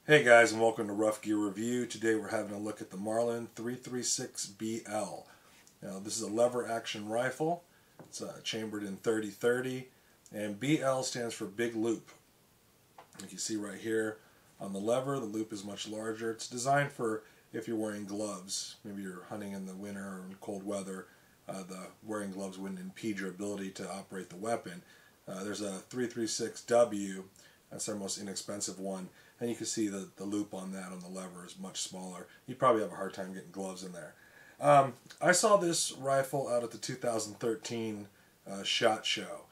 Hey guys, and welcome to Rough Gear Review. Today we're having a look at the Marlin 336BL. Now this is a lever action rifle. It's chambered in 30-30, and BL stands for big loop. You can see right here on the lever, the loop is much larger. It's designed for if you're wearing gloves. Maybe you're hunting in the winter or in cold weather. The wearing gloves wouldn't impede your ability to operate the weapon. There's a 336W. That's our most inexpensive one. And you can see the loop on that on the lever is much smaller. You'd probably have a hard time getting gloves in there. I saw this rifle out at the 2013 SHOT Show.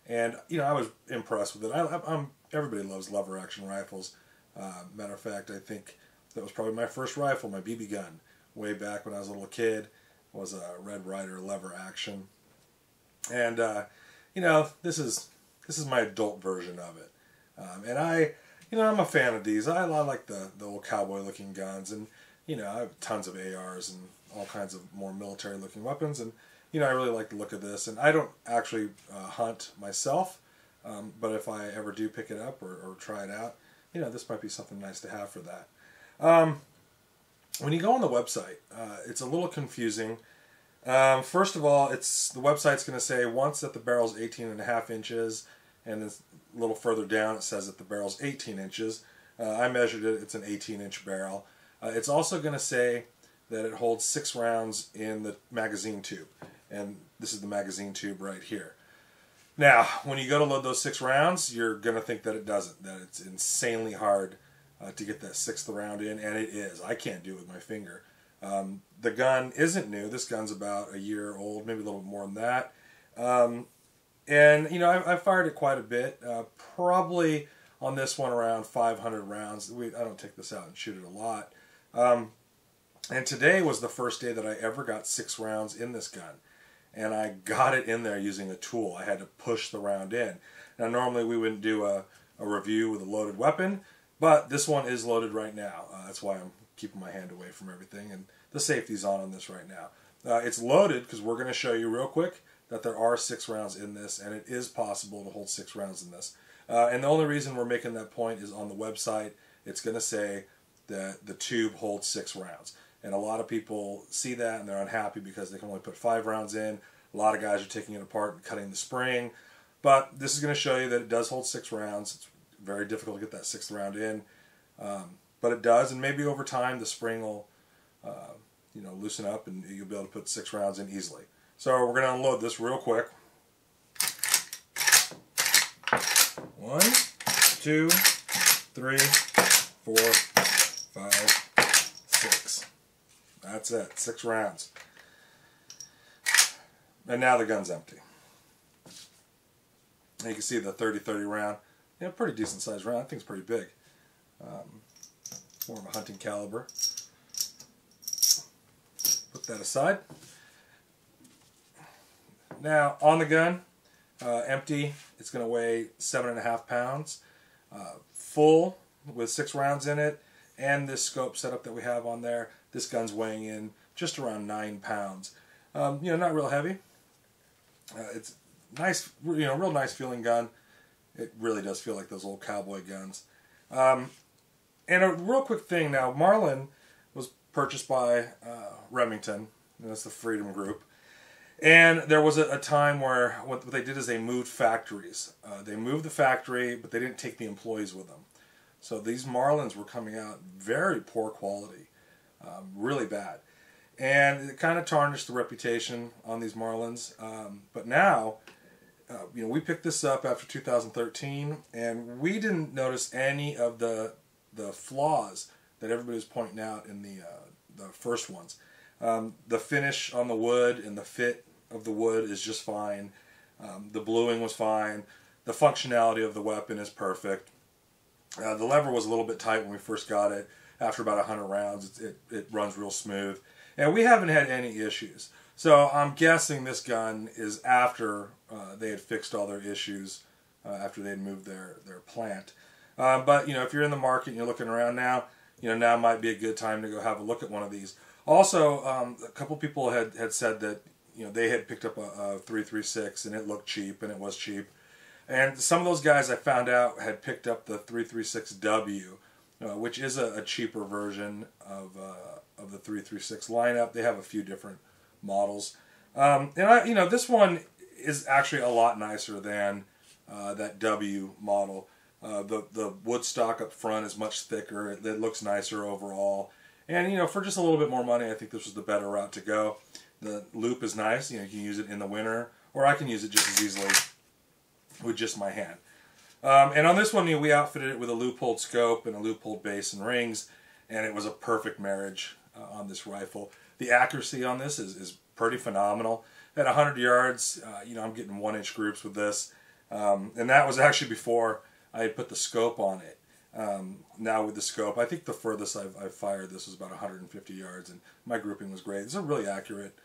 And, I was impressed with it. Everybody loves lever action rifles. Matter of fact, I think that was probably my first rifle, my BB gun. Way back when I was a little kid, was a Red Ryder lever action. And, this is my adult version of it. And I'm a fan of these. I like the old cowboy-looking guns, and I have tons of ARs and all kinds of more military-looking weapons, and I really like the look of this. And I don't actually hunt myself, but if I ever do pick it up or try it out, this might be something nice to have for that. When you go on the website, it's a little confusing. First of all, the website's going to say once that the barrel's 18.5 inches, and then a little further down it says that the barrel's 18 inches. I measured it, it's an 18-inch barrel. It's also going to say that it holds 6 rounds in the magazine tube. And this is the magazine tube right here. Now, when you go to load those 6 rounds, you're going to think that it doesn't, that it's insanely hard to get that 6th round in, and it is. I can't do it with my finger. The gun isn't new. This gun's about a year old, maybe a little more than that. And, I fired it quite a bit, probably on this one around 500 rounds. I don't take this out and shoot it a lot. And today was the first day that I ever got 6 rounds in this gun. And I got it in there using a tool. I had to push the round in. Now, normally we wouldn't do a review with a loaded weapon, but this one is loaded right now. That's why I'm keeping my hand away from everything, and the safety's on this right now. It's loaded because we're going to show you real quick that there are 6 rounds in this, and it is possible to hold 6 rounds in this. And the only reason we're making that point is on the website, it's going to say that the tube holds 6 rounds. And a lot of people see that and they're unhappy because they can only put 5 rounds in. A lot of guys are taking it apart and cutting the spring. But this is going to show you that it does hold 6 rounds. It's very difficult to get that 6th round in. But it does, and maybe over time the spring will loosen up and you'll be able to put 6 rounds in easily. So we're going to unload this real quick. 1, 2, 3, 4, 5, 6. That's it. 6 rounds. And now the gun's empty. And you can see the 30-30 round. Pretty decent sized round. I think it's pretty big. More of a hunting caliber. Put that aside. Now, on the gun, empty, it's going to weigh 7.5 pounds. Full, with 6 rounds in it, and this scope setup that we have on there, this gun's weighing in just around 9 pounds. Not real heavy. It's nice, real nice feeling gun. It really does feel like those old cowboy guns. And a real quick thing now, Marlin was purchased by Remington, and that's the Freedom Group. And there was a time where what they did is they moved factories. They moved the factory, but they didn't take the employees with them. So these Marlins were coming out very poor quality, really bad. And it kind of tarnished the reputation on these Marlins. But now, we picked this up after 2013, and we didn't notice any of the flaws that everybody was pointing out in the first ones. The finish on the wood and the fit of the wood is just fine. The bluing was fine. The functionality of the weapon is perfect. The lever was a little bit tight when we first got it. After about 100 rounds, it runs real smooth. And we haven't had any issues. So I'm guessing this gun is after they had fixed all their issues, after they had moved their plant. But, if you're in the market and you're looking around now, now might be a good time to go have a look at one of these. Also, a couple people had said that they had picked up a 336 and it looked cheap, and it was cheap. And some of those guys I found out had picked up the 336W, which is a cheaper version of the 336 lineup. They have a few different models, and this one is actually a lot nicer than that W model. The wood stock up front is much thicker. It looks nicer overall, and for just a little bit more money, I think this was the better route to go. The loop is nice. You can use it in the winter, or I can use it just as easily with just my hand. And on this one, we outfitted it with a loop-holed scope and a loop-holed base and rings, and it was a perfect marriage on this rifle. The accuracy on this is pretty phenomenal. At 100 yards, I'm getting 1-inch groups with this, and that was actually before I had put the scope on it. Now with the scope, I think the furthest I've fired this was about 150 yards, and my grouping was great. It's a really accurate,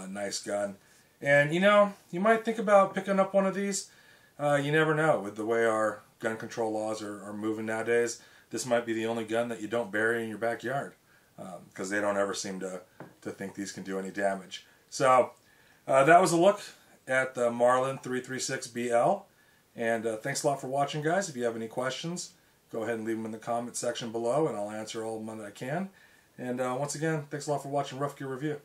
nice gun. And you might think about picking up one of these. You never know. With the way our gun control laws are moving nowadays, this might be the only gun that you don't bury in your backyard, because they don't ever seem to think these can do any damage. So that was a look at the Marlin 336BL, and thanks a lot for watching, guys. If you have any questions, go ahead and leave them in the comment section below, and I'll answer all of them that I can. And once again, thanks a lot for watching Rough Gear Review.